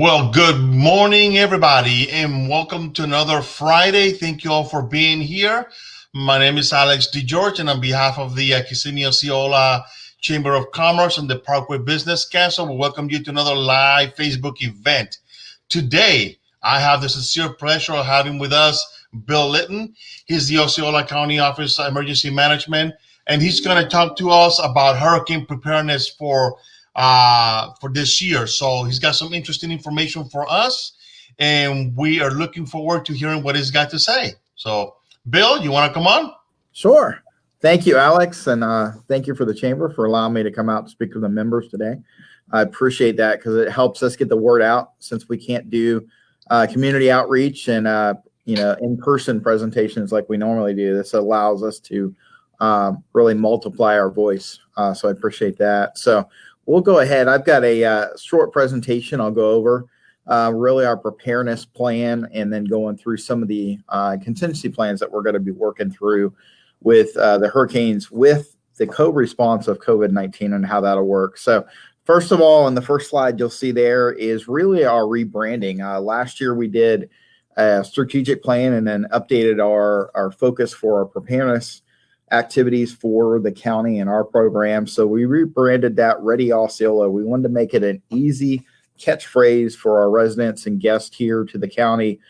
Well, good morning, everybody, and welcome to another Friday. Thank you all for being here. My name is Alex DeGeorge, and on behalf of the Kissimmee, Osceola Chamber of Commerce and the Parkways Business Council, we welcome you to another live Facebook event. Today, I have the sincere pleasure of having with us Bill Litton. He's the Osceola County Office of Emergency Management, and he's going to talk to us about hurricane preparedness for this year. So he's got some interesting information for us, and we are looking forward to hearing what he's got to say. So, Bill, you want to come on? Sure. Thank you, Alex, and thank you for the Chamber for allowing me to come out to speak to the members today. I appreciate that because it helps us get the word out since we can't do community outreach and in-person presentations like we normally do. This allows us to really multiply our voice. So I appreciate that. So we'll go ahead. I've got a short presentation. I'll go over really our preparedness plan and then going through some of the contingency plans that we're going to be working through with the hurricanes with the co-response of COVID-19 and how that'll work. So first of all, on the first slide you'll see there is really our rebranding. Last year we did a strategic plan and then updated our focus for our preparedness activities for the county and our program. So we rebranded that Ready Osceola. We wanted to make it an easy catchphrase for our residents and guests here to the county.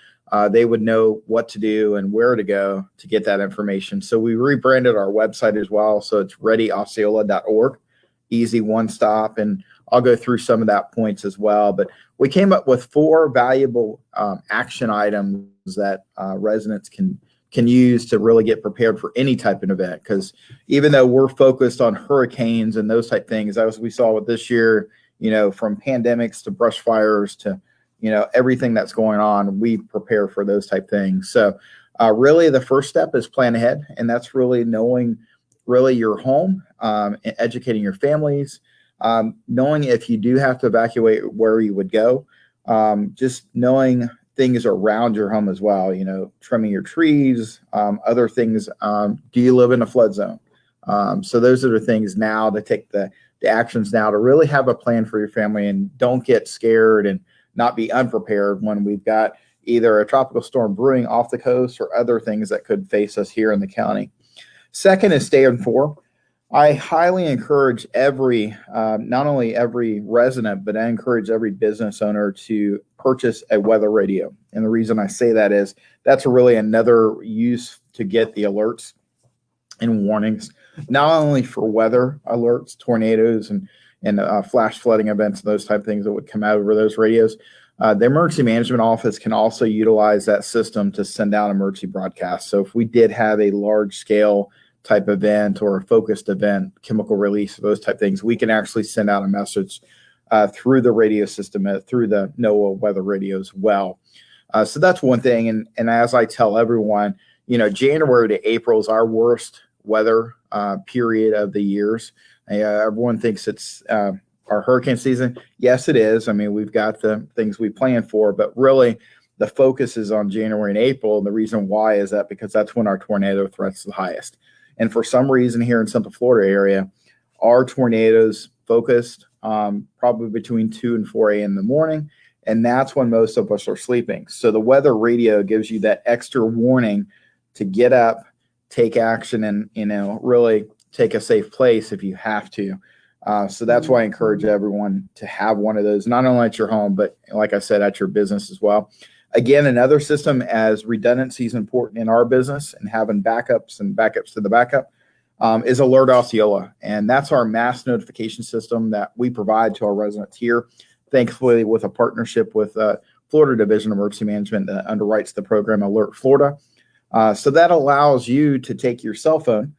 They would know what to do and where to go to get that information. So we rebranded our website as well. So it's readyosceola.org, easy one stop. And I'll go through some of that points as well. But we came up with 4 valuable action items that residents can use to really get prepared for any type of event. Because even though we're focused on hurricanes and those type things, as we saw with this year, from pandemics to brush fires to, everything that's going on, we prepare for those type things. So really the first step is plan ahead. And that's really knowing really your home, educating your families, knowing if you do have to evacuate where you would go, just knowing things around your home as well, trimming your trees, other things. Do you live in a flood zone? So those are the things now to take the actions now to really have a plan for your family and don't get scared and not be unprepared when we've got either a tropical storm brewing off the coast or other things that could face us here in the county. Second is stay informed. I highly encourage not only every resident, but I encourage every business owner to purchase a weather radio. And the reason I say that is that's really another use to get the alerts and warnings, not only for weather alerts, tornadoes, and flash flooding events, those type of things that would come out over those radios. The emergency management office can also utilize that system to send out emergency broadcasts. So if we did have a large scale type event or a focused event, chemical release, those type things, we can actually send out a message through the radio system, through the NOAA weather radio as well. So that's one thing. And as I tell everyone, January to April is our worst weather period of the years. Everyone thinks it's our hurricane season. Yes, it is. I mean, we've got the things we plan for, but really the focus is on January and April. And the reason why is that because that's when our tornado threat's the highest. And for some reason here in Central Florida area, our tornadoes focused probably between 2 and 4 a.m. in the morning. And that's when most of us are sleeping. So the weather radio gives you that extra warning to get up, take action, and, really take a safe place if you have to. So that's why I encourage everyone to have one of those, not only at your home, but like I said, at your business as well. Again, another system, as redundancy is important in our business and having backups and backups to the backup, is Alert Osceola. And that's our mass notification system that we provide to our residents here, thankfully with a partnership with Florida Division of Emergency Management that underwrites the program Alert Florida. So that allows you to take your cell phone,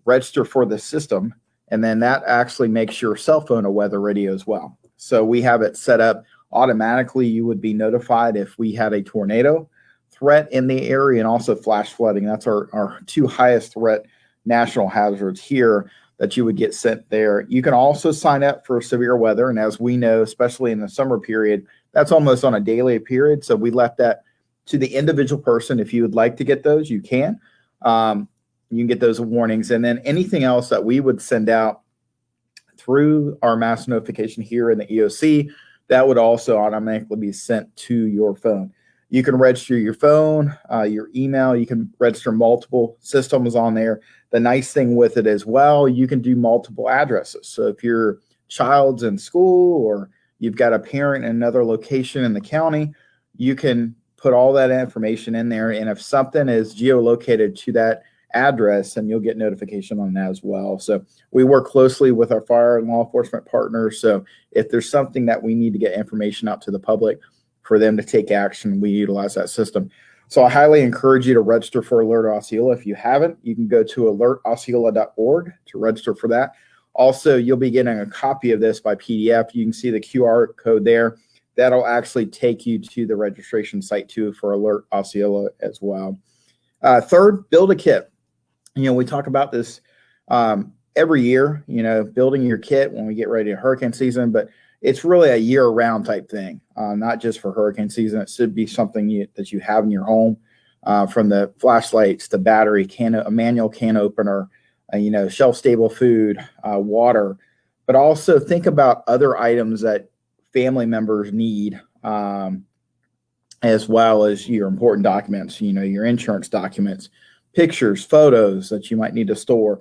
register for the system, and then that actually makes your cell phone a weather radio as well. So we have it set up automatically. You would be notified if we had a tornado threat in the area and also flash flooding. That's our 2 highest threat national hazards here that you would get sent there. You can also sign up for severe weather. And as we know, especially in the summer period, that's almost on a daily period. So we left that to the individual person. If you would like to get those, you can. You can get those warnings. And then anything else that we would send out through our mass notification here in the EOC that would also automatically be sent to your phone. You can register your phone, your email. You can register multiple systems on there. The nice thing with it as well, you can do multiple addresses. So if your child's in school or you've got a parent in another location in the county, you can put all that information in there. And if something is geolocated to that address, and you'll get notification on that as well. So we work closely with our fire and law enforcement partners. So if there's something that we need to get information out to the public for them to take action, we utilize that system. So I highly encourage you to register for Alert Osceola. If you haven't, you can go to alertosceola.org to register for that. Also, you'll be getting a copy of this by PDF. You can see the QR code there. That'll actually take you to the registration site too for Alert Osceola as well. Third, build a kit. We talk about this every year, building your kit when we get ready to hurricane season, but it's really a year-round type thing, not just for hurricane season. It should be something that you have in your home, from the flashlights, the battery, a manual can opener, shelf-stable food, water, but also think about other items that family members need, as well as your important documents, your insurance documents, pictures, photos that you might need to store.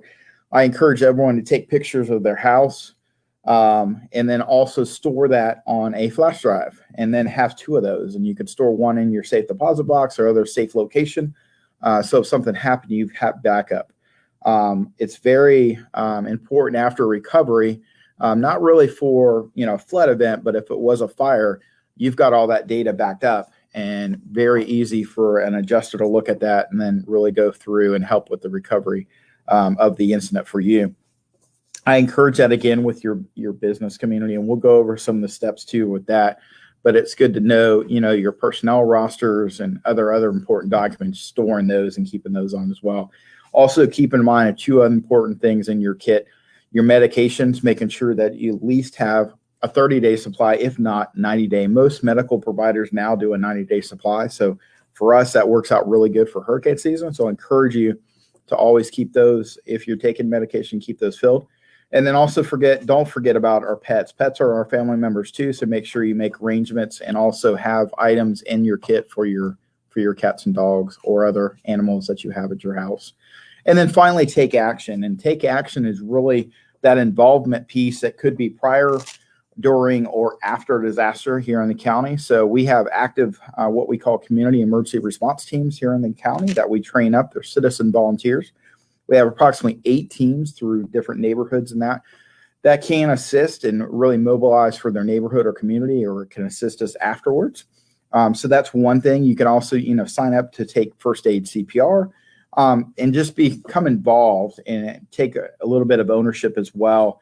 I encourage everyone to take pictures of their house, and then also store that on a flash drive, and then have 2 of those. And you could store one in your safe deposit box or other safe location. So if something happened, you have backup. It's very important after recovery, not really for, a flood event, but if it was a fire, you've got all that data backed up, and very easy for an adjuster to look at that and then really go through and help with the recovery of the incident for you. I encourage that again with your business community, and we'll go over some of the steps too with that. But it's good to know, your personnel rosters and other important documents, storing those and keeping those on as well. Also, keep in mind 2 other important things in your kit: your medications, making sure that you at least have a 30-day supply, if not 90-day. Most medical providers now do a 90-day supply. So for us, that works out really good for hurricane season. So I encourage you to always keep those. If you're taking medication, keep those filled. And then also don't forget about our pets. Pets are our family members too. So make sure you make arrangements and also have items in your kit for your cats and dogs or other animals that you have at your house. And then finally, take action. And take action is really that involvement piece that could be prior, during, or after a disaster here in the county. So we have active, what we call community emergency response teams here in the county that we train up. They're citizen volunteers. We have approximately 8 teams through different neighborhoods and that can assist and really mobilize for their neighborhood or community, or can assist us afterwards. So that's one thing. You can also, sign up to take first aid CPR, and just become involved and take a little bit of ownership as well,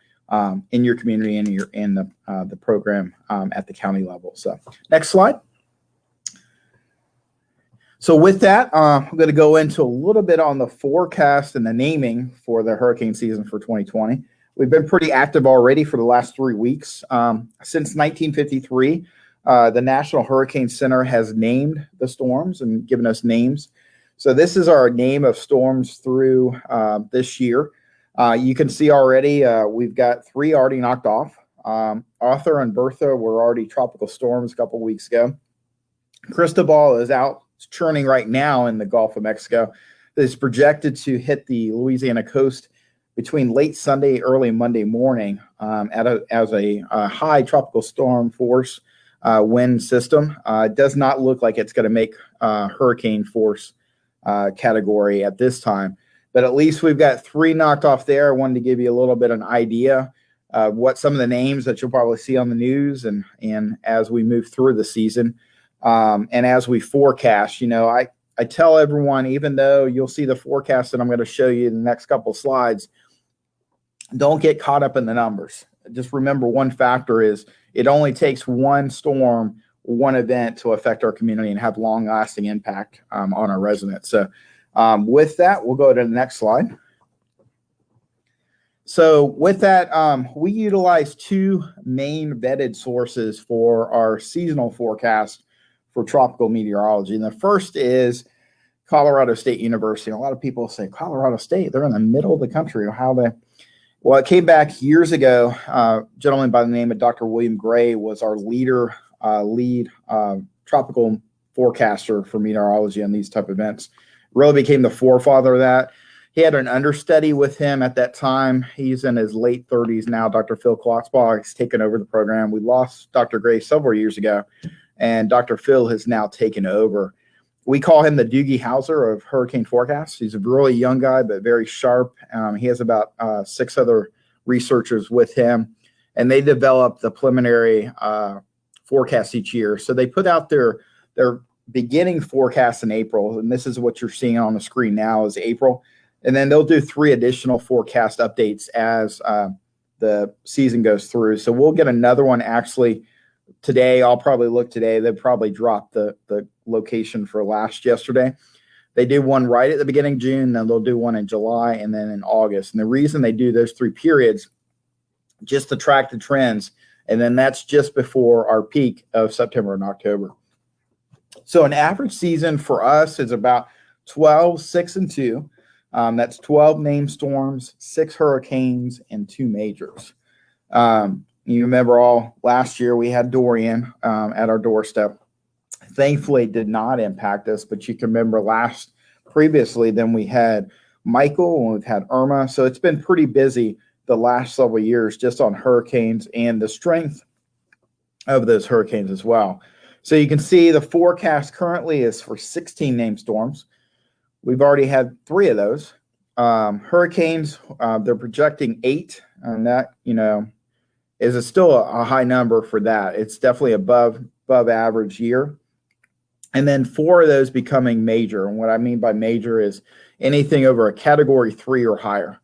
in your community and in the program at the county level. So next slide. So with that, I'm going to go into a little bit on the forecast and the naming for the hurricane season for 2020. We've been pretty active already for the last 3 weeks. Since 1953, the National Hurricane Center has named the storms and given us names. So this is our name of storms through this year. You can see already we've got 3 already knocked off. Arthur and Bertha were already tropical storms a couple weeks ago. Cristobal is out churning right now in the Gulf of Mexico. It's projected to hit the Louisiana coast between late Sunday, early Monday morning, as a high tropical storm force wind system. It does not look like it's going to make hurricane force category at this time, but at least we've got 3 knocked off there. I wanted to give you a little bit of an idea of what some of the names that you'll probably see on the news and as we move through the season. And as we forecast, I tell everyone, even though you'll see the forecast that I'm going to show you in the next couple of slides, don't get caught up in the numbers. Just remember, one factor is it only takes one storm, one event to affect our community and have long-lasting impact on our residents. So with that, we'll go to the next slide. So with that, we utilize 2 main vetted sources for our seasonal forecast for tropical meteorology. And the first is Colorado State University. A lot of people say, Colorado State, they're in the middle of the country. Well, it came back years ago. A gentleman by the name of Dr. William Gray was our lead tropical forecaster for meteorology on these type of events. Really became the forefather of that. He had an understudy with him at that time. He's in his late 30s now, Dr. Phil Klotzbach. He's taken over the program. We lost Dr. Gray several years ago, and Dr. Phil has now taken over. We call him the Doogie Howser of hurricane forecasts. He's a really young guy, but very sharp. He has about 6 other researchers with him, and they develop the preliminary forecast each year. So they put out their beginning forecast in April, and this is what you're seeing on the screen now is April. And then they'll do 3 additional forecast updates as the season goes through. So we'll get another one actually today. I'll probably look today. They'll probably drop the location for yesterday. They do one right at the beginning of June, then they'll do one in July and then in August. And the reason they do those 3 periods, just to track the trends, and then that's just before our peak of September and October. So an average season for us is about 12, 6, and 2. That's 12 named storms, 6 hurricanes, and 2 majors. You remember last year we had Dorian at our doorstep. Thankfully, it did not impact us, but you can remember previously, then we had Michael and we've had Irma. So it's been pretty busy the last several years just on hurricanes and the strength of those hurricanes as well. So you can see the forecast currently is for 16 named storms. We've already had 3 of those. Hurricanes, they're projecting 8, and that, is still a high number for that. It's definitely above average year. And then 4 of those becoming major. And what I mean by major is anything over a category 3 or higher.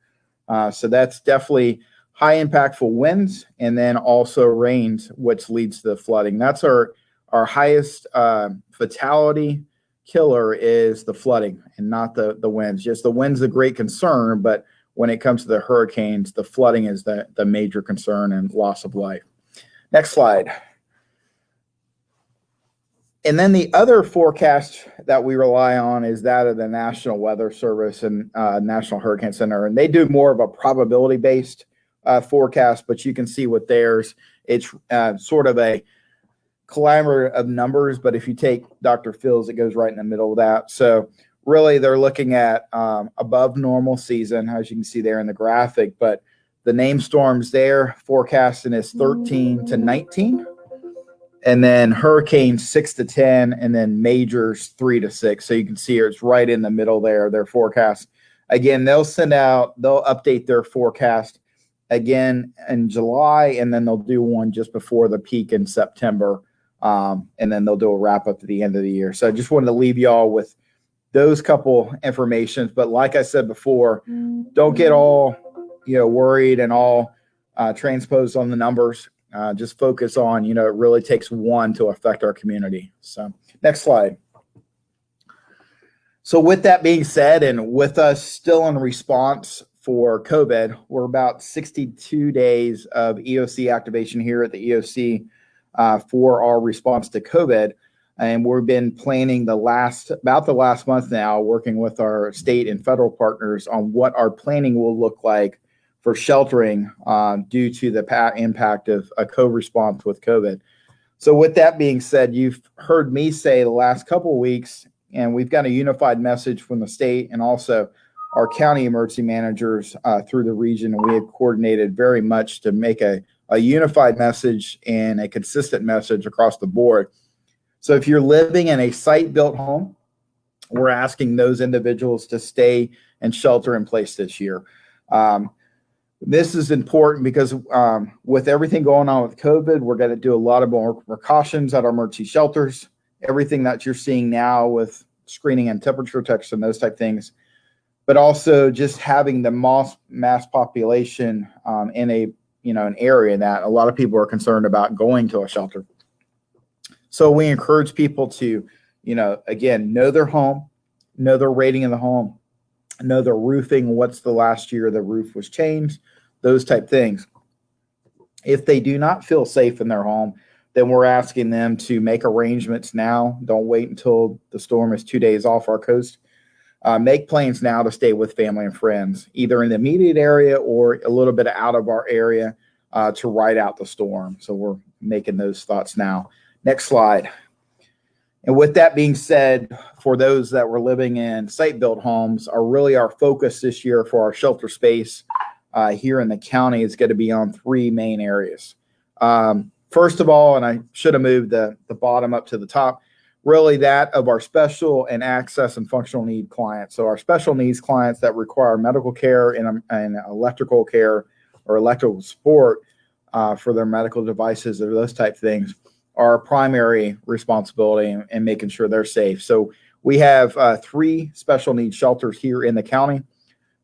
So that's definitely high impactful winds and then also rains, which leads to the flooding. That's our highest fatality killer is the flooding and not the winds. Just the winds a great concern, but when it comes to the hurricanes, the flooding is the major concern and loss of life. Next slide. And then the other forecast that we rely on is that of the National Weather Service and National Hurricane Center. And they do more of a probability-based forecast, but you can see with theirs, it's sort of a conglomerate of numbers. But if you take Dr. Phil's, it goes right in the middle of that. So really, they're looking at above normal season, as you can see there in the graphic. But the named storms there forecasting is 13 to 19. And then hurricanes 6 to 10, and then majors 3 to 6. So you can see it's right in the middle there, their forecast. Again, they'll update their forecast again in July, and then they'll do one just before the peak in September. And then they'll do a wrap up at the end of the year. So I just wanted to leave y'all with those couple informations. But like I said before, don't get all worried and all transposed on the numbers. Just focus on, it really takes one to affect our community. So next slide. So with that being said, and with us still in response for COVID, we're about 62 days of EOC activation here at the EOC for our response to COVID. And we've been planning about the last month now, working with our state and federal partners on what our planning will look like for sheltering due to the impact of a co-response with COVID. So with that being said, you've heard me say the last couple of weeks, and we've got a unified message from the state and also our county emergency managers through the region, and we have coordinated very much to make a unified message and a consistent message across the board. So if you're living in a site-built home, we're asking those individuals to stay and shelter in place this year. This is important because with everything going on with COVID, we're going to do a lot of more precautions at our emergency shelters. Everything that you're seeing now with screening and temperature checks and those type things, but also just having the mass population in an area that a lot of people are concerned about going to a shelter. So we encourage people to, again, know their home, know their rating in the home, know their roofing, what's the last year the roof was changed, those type things. If they do not feel safe in their home, then we're asking them to make arrangements now. Don't wait until the storm is 2 days off our coast. make plans now to stay with family and friends, either in the immediate area or a little bit out of our area to ride out the storm. So we're making those thoughts now. Next slide. And with that being said, for those that were living in site-built homes, our focus this year for our shelter space here in the county is going to be on three main areas. First of all, and I should have moved the bottom up to the top, really that of our special and access and functional need clients. So our special needs clients that require medical care and electrical care or electrical support for their medical devices or those type of things, our primary responsibility in making sure they're safe. So we have three special needs shelters here in the county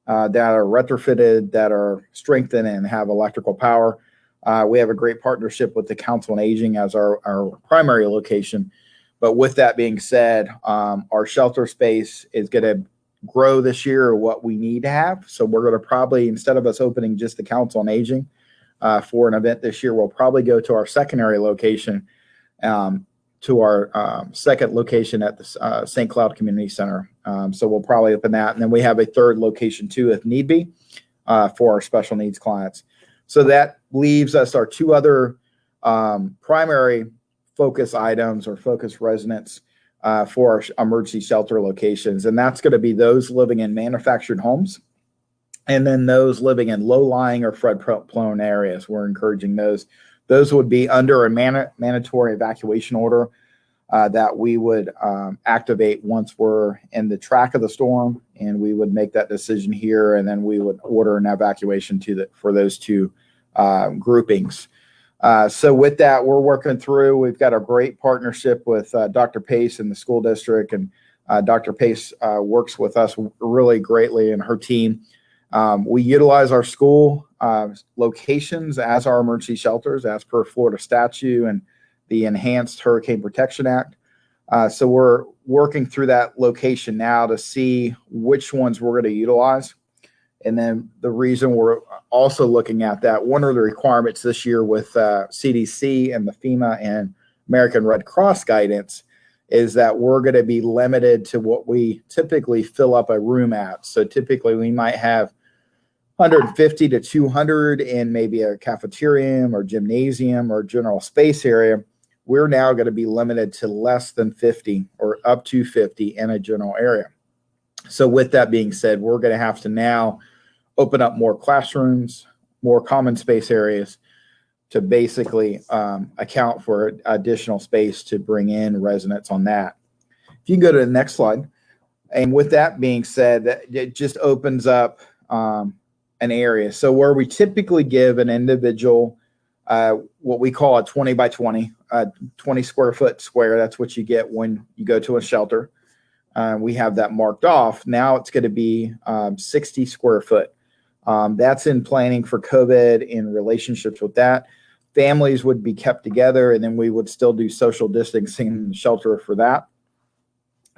that are retrofitted, that are strengthened and have electrical power. We have a great partnership with the Council on Aging as our primary location. But with that being said, our shelter space is going to grow this year what we need to have. So we're going to probably, instead of us opening just the Council on Aging for an event this year, we'll probably go to our secondary location, to our second location at the St. Cloud Community Center. So we'll probably open that. And then we have a third location too, if need be, for our special needs clients. So that leaves us our two other primary focus items or focus residents for our emergency shelter locations. And that's going to be those living in manufactured homes and then those living in low-lying or flood-prone areas. We're encouraging those. Those would be under a mandatory evacuation order that we would activate once we're in the track of the storm, and we would make that decision here, and then we would order an evacuation for those two groupings. So with that, we're working through. We've got a great partnership with Dr. Pace and the school district, and Dr. Pace works with us really greatly and her team. We utilize our school locations as our emergency shelters as per Florida statute and the Enhanced Hurricane Protection Act. So we're working through that location now to see which ones we're going to utilize. And then the reason we're also looking at that, one of the requirements this year with CDC and the FEMA and American Red Cross guidance is that we're going to be limited to what we typically fill up a room at. So typically we might have 150 to 200 in maybe a cafeteria or gymnasium or general space area. We're now going to be limited to less than 50 or up to 50 in a general area. So with that being said, we're going to have to now open up more classrooms, more common space areas to basically account for additional space to bring in residents on that. If you can go to the next slide. And with that being said, it just opens up an area. So where we typically give an individual what we call a 20 by 20, 20 square foot square. That's what you get when you go to a shelter. We have that marked off. Now it's going to be 60 square foot. That's in planning for COVID in relationships with that. Families would be kept together, and then we would still do social distancing in the shelter for that.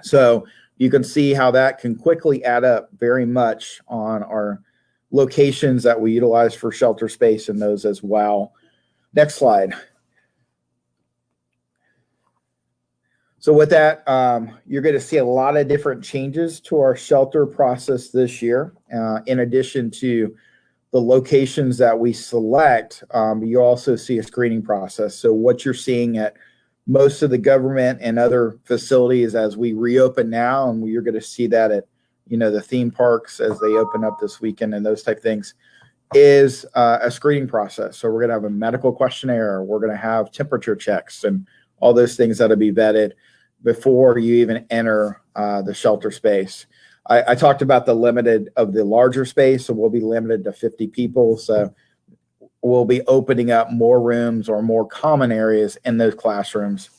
So you can see how that can quickly add up very much on our locations that we utilize for shelter space and those as well. Next slide. So with that, you're going to see a lot of different changes to our shelter process this year. In addition to the locations that we select, you also see a screening process. So what you're seeing at most of the government and other facilities as we reopen now, and you're going to see that at the theme parks as they open up this weekend and those type of things, is a screening process. So we're going to have a medical questionnaire. We're going to have temperature checks and all those things that'll be vetted before you even enter the shelter space. I talked about the limited of the larger space, so we'll be limited to 50 people. So we'll be opening up more rooms or more common areas in those classrooms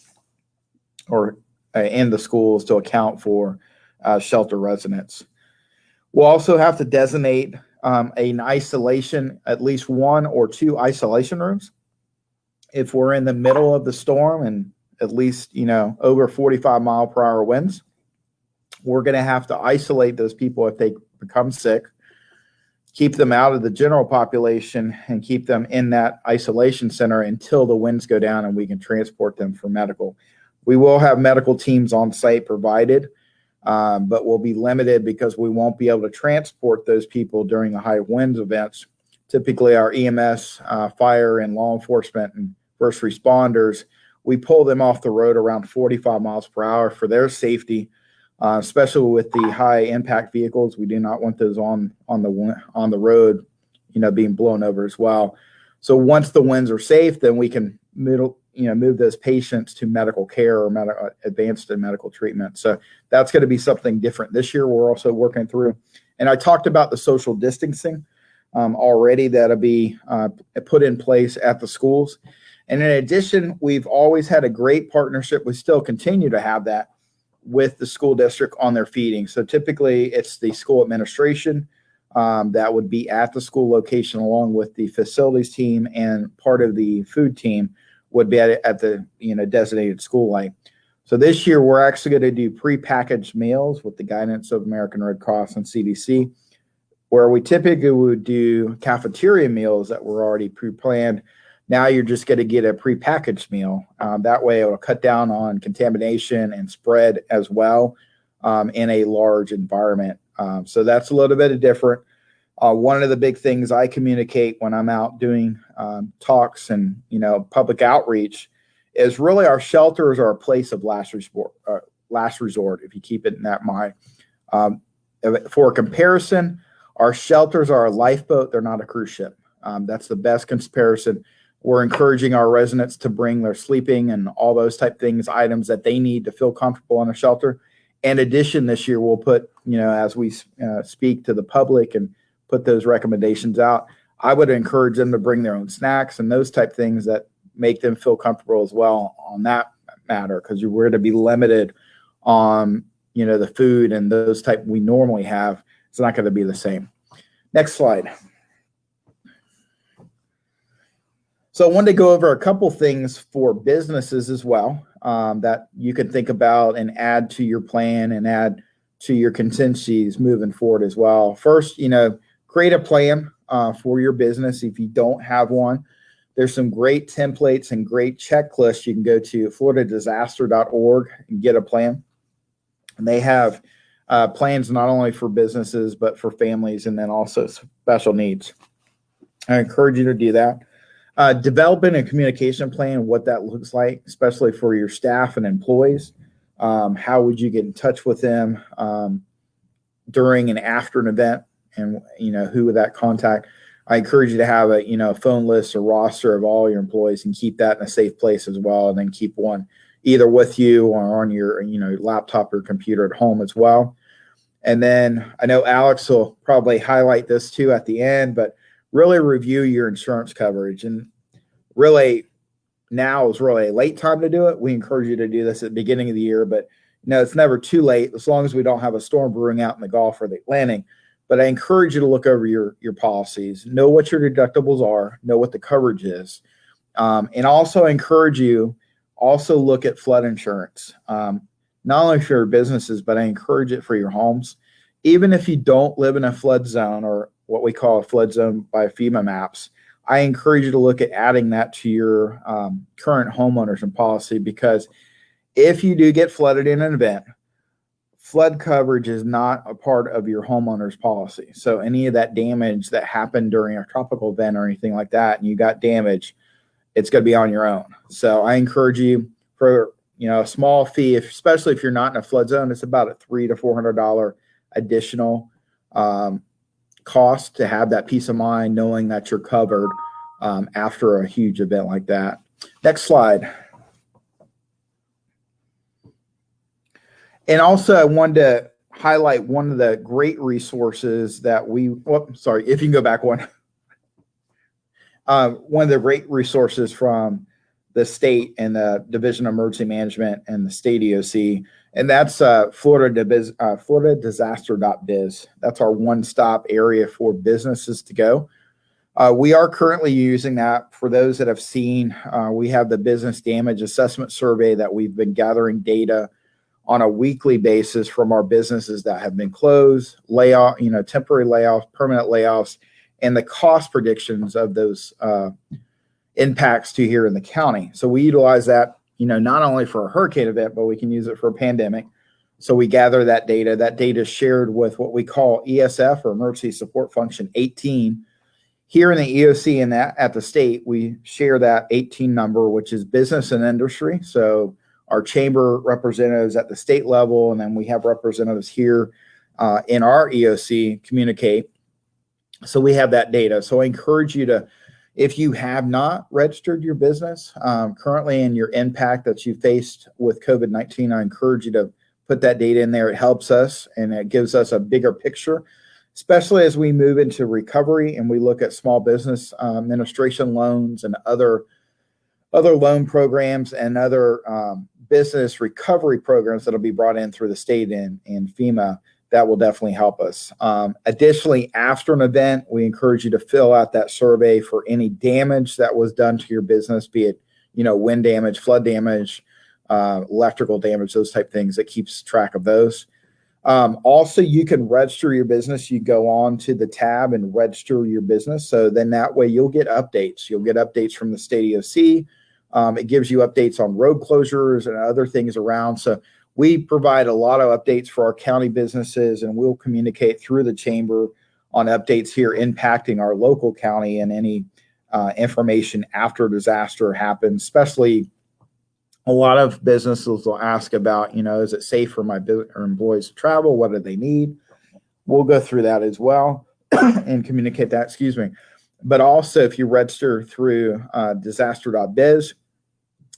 or in the schools to account for shelter residents. We'll also have to designate an isolation, at least one or two isolation rooms. If we're in the middle of the storm and at least, over 45-mile-per-hour winds, we're going to have to isolate those people if they become sick, keep them out of the general population, and keep them in that isolation center until the winds go down and we can transport them for medical. We will have medical teams on site provided but we'll be limited because we won't be able to transport those people during the high winds events. Typically, our EMS, fire, and law enforcement and first responders, we pull them off the road around 45 miles per hour for their safety, especially with the high impact vehicles. We do not want those on the road, being blown over as well. So once the winds are safe, then we can move those patients to medical care or advanced medical treatment. So that's going to be something different this year. We're also working through, and I talked about the social distancing already that'll be put in place at the schools. And in addition, we've always had a great partnership. We still continue to have that with the school district on their feeding. So typically it's the school administration that would be at the school location along with the facilities team, and part of the food team would be at the designated school line. So this year we're actually going to do prepackaged meals with the guidance of American Red Cross and CDC, where we typically would do cafeteria meals that were already pre-planned. Now you're just going to get a prepackaged meal. That way it will cut down on contamination and spread as well in a large environment. So that's a little bit different. One of the big things I communicate when I'm out doing talks and public outreach is really our shelters are a place of last resort. If you keep it in that mind. For comparison, our shelters are a lifeboat; they're not a cruise ship. That's the best comparison. We're encouraging our residents to bring their sleeping and all those type things, items that they need to feel comfortable in a shelter. In addition, this year we'll put, as we speak to the public and put those recommendations out, I would encourage them to bring their own snacks and those type things that make them feel comfortable as well on that matter, because we're going to be limited on, the food and those type we normally have. It's not going to be the same. Next slide. So I wanted to go over a couple things for businesses as well that you can think about and add to your plan and add to your contingencies moving forward as well. First, create a plan for your business. If you don't have one, there's some great templates and great checklists. You can go to floridadisaster.org and get a plan. And they have plans not only for businesses, but for families and then also special needs. I encourage you to do that. Developing a communication plan, what that looks like, especially for your staff and employees. How would you get in touch with them during and after an event, and who would that contact? I encourage you to have a phone list or roster of all your employees and keep that in a safe place as well, and then keep one either with you or on your laptop or computer at home as well. And then I know Alex will probably highlight this too at the end, but really review your insurance coverage. And really, now is really a late time to do it. We encourage you to do this at the beginning of the year, but it's never too late as long as we don't have a storm brewing out in the Gulf or the Atlantic. But I encourage you to look over your policies, know what your deductibles are, know what the coverage is. And also encourage you, also look at flood insurance, not only for your businesses, but I encourage it for your homes. Even if you don't live in a flood zone or what we call a flood zone by FEMA maps, I encourage you to look at adding that to your current homeowners and policy, because if you do get flooded in an event, flood coverage is not a part of your homeowner's policy. So any of that damage that happened during a tropical event or anything like that, and you got damage, it's going to be on your own. So I encourage you for a small fee, especially if you're not in a flood zone. It's about a $300 to $400 additional cost to have that peace of mind knowing that you're covered after a huge event like that. Next slide. And also I wanted to highlight one of the great resources that if you can go back one. One of the great resources from the state and the Division of Emergency Management and the state EOC, and that's floridadisaster.biz. That's our one-stop area for businesses to go. We are currently using that. For those that have seen, we have the business damage assessment survey that we've been gathering data on a weekly basis from our businesses that have been closed, temporary layoffs, permanent layoffs, and the cost predictions of those impacts to here in the county. So we utilize that, not only for a hurricane event, but we can use it for a pandemic. So we gather that data. That data is shared with what we call ESF, or Emergency Support Function 18. Here in the EOC and at the state, we share that 18 number, which is business and industry. So our chamber representatives at the state level, and then we have representatives here in our EOC communicate. So we have that data. So I encourage you to, if you have not registered your business currently and your impact that you faced with COVID-19, I encourage you to put that data in there. It helps us and it gives us a bigger picture, especially as we move into recovery and we look at small business administration loans and other loan programs and other business recovery programs that will be brought in through the state and FEMA. That will definitely help us. Additionally, after an event, we encourage you to fill out that survey for any damage that was done to your business, be it, wind damage, flood damage, electrical damage, those type things. That keeps track of those. Also, you can register your business. You go on to the tab and register your business. So then that way you'll get updates. You'll get updates from the state EOC. It gives you updates on road closures and other things around. So we provide a lot of updates for our county businesses, and we'll communicate through the chamber on updates here impacting our local county and any information after a disaster happens. Especially a lot of businesses will ask about, is it safe for my employees to travel? What do they need? We'll go through that as well and communicate that, But also, if you register through disaster.biz,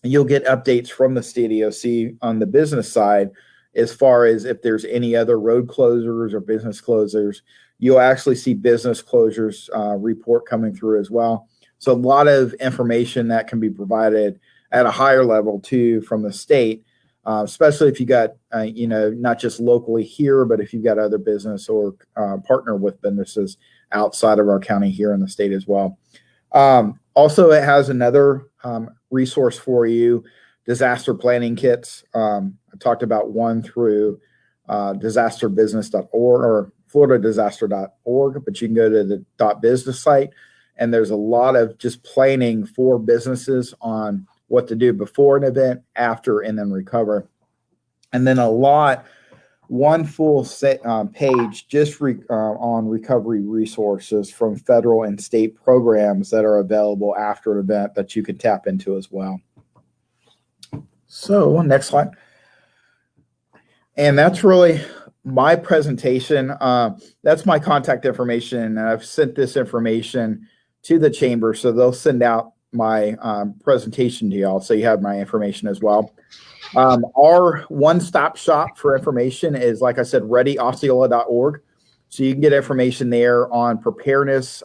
you'll get updates from the state EOC on the business side as far as if there's any other road closures or business closures. You'll actually see business closures report coming through as well. So a lot of information that can be provided at a higher level too from the state, especially if you got, not just locally here, but if you've got other business or partner with businesses outside of our county here in the state as well. Also, it has another resource for you, disaster planning kits. I talked about one through disasterbusiness.org or floridadisaster.org, but you can go to the .business site, and there's a lot of just planning for businesses on what to do before an event, after, and then recover. And then one full page just on recovery resources from federal and state programs that are available after an event that you can tap into as well. So next slide. And that's really my presentation. That's my contact information. And I've sent this information to the chamber, so they'll send out my presentation to y'all, so you have my information as well. Our one-stop shop for information is, like I said, readyosceola.org. So you can get information there on preparedness,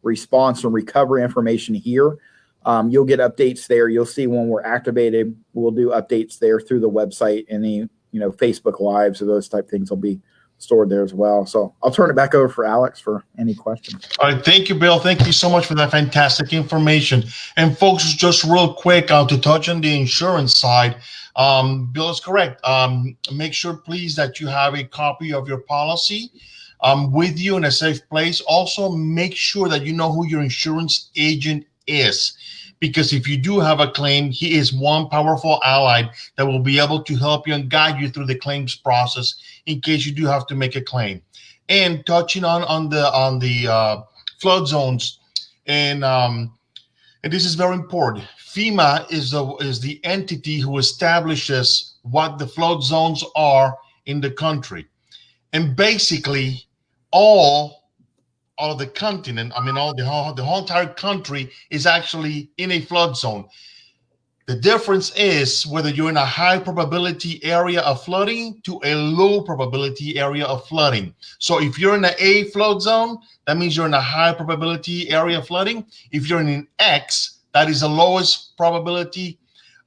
response, and recovery information here. You'll get updates there. You'll see when we're activated. We'll do updates there through the website. Any Facebook Lives or those type things will be stored there as well. So I'll turn it back over for Alex for any questions. All right. Thank you, Bill. Thank you so much for that fantastic information. And folks, just real quick to touch on the insurance side, Bill is correct. Make sure, please, that you have a copy of your policy with you in a safe place. Also, make sure that you know who your insurance agent is, because if you do have a claim, he is one powerful ally that will be able to help you and guide you through the claims process in case you do have to make a claim. And touching on the flood zones, and this is very important. FEMA is the entity who establishes what the flood zones are in the country, and basically all of the continent, the whole entire country is actually in a flood zone. The difference is whether you're in a high probability area of flooding to a low probability area of flooding. So if you're in an A flood zone, that means you're in a high probability area of flooding. If you're in an X, that is the lowest probability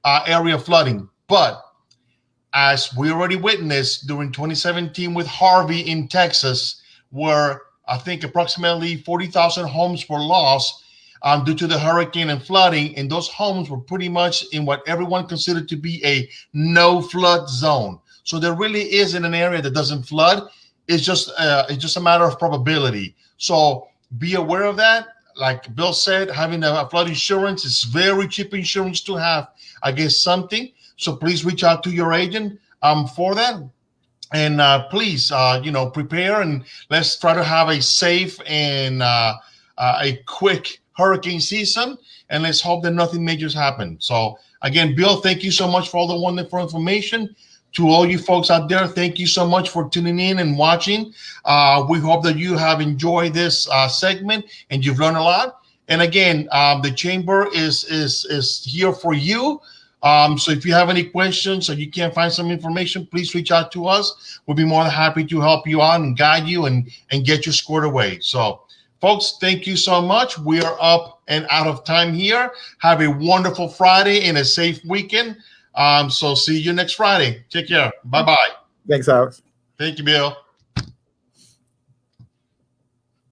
area of flooding. But as we already witnessed during 2017 with Harvey in Texas, where I think approximately 40,000 homes were lost due to the hurricane and flooding, and those homes were pretty much in what everyone considered to be a no flood zone. So there really isn't an area that doesn't flood. It's just a matter of probability. So be aware of that. Like Bill said, having a flood insurance is very cheap insurance to have against something. So please reach out to your agent for that. And please, prepare, and let's try to have a safe and a quick hurricane season. And let's hope that nothing major happens. So again, Bill, thank you so much for all the wonderful information. To all you folks out there, thank you so much for tuning in and watching. We hope that you have enjoyed this segment and you've learned a lot. And again, the chamber is here for you. So if you have any questions or you can't find some information, please reach out to us. We'll be more than happy to help you out and guide you and get you squared away. So, folks, thank you so much. We are up and out of time here. Have a wonderful Friday and a safe weekend. So see you next Friday. Take care. Bye-bye. Thanks, Alex. Thank you, Bill.